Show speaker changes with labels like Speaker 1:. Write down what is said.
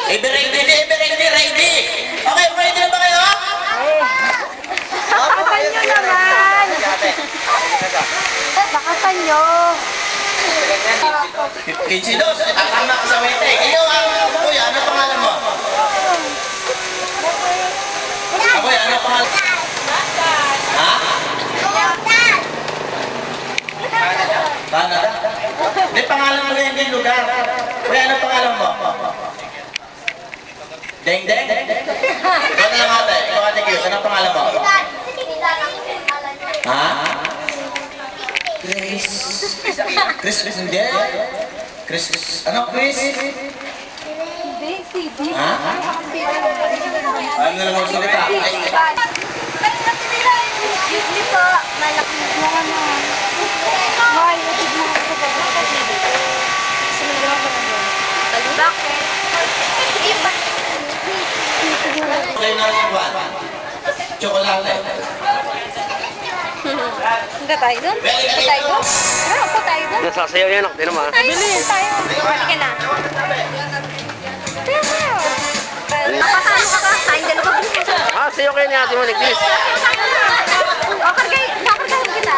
Speaker 1: Ready. Okay, ready na ba kayo?
Speaker 2: Bakasan nyo naman. Bakasan nyo.
Speaker 1: Kichidos, tatama ka sa wete. Iyo ang kuya, ano pangalan mo? Kuya, ano pangalan? Ha? Canada? Hindi pangalan mo yan yung lugar. Kuya, ano pangalan mo? Deng Deng? Ikaw na lang ate. Ikaw ate Kios. Anong pangalan mo? Ha? Chris. Chris hindi? Chris. Ano Chris? Ha? Ano na lang magsalita?
Speaker 2: Excuse me po. Malaki mo ka na. Hoy, natid mo ako sa pagkakasya. Gusto mo naman ba na bakit? Iba.
Speaker 1: Okay na rin ba? Chocolate.
Speaker 2: Punta tayo doon? Punta tayo doon? Ano, punta tayo doon?
Speaker 3: Nasasayaw yan, ako din naman.
Speaker 2: Bilis tayo. Halika na. Nakasano ka ka? Kain dalawa ba?
Speaker 3: Ah, sayo kayo ni ate mo, Nick.
Speaker 2: O, kargahin kita.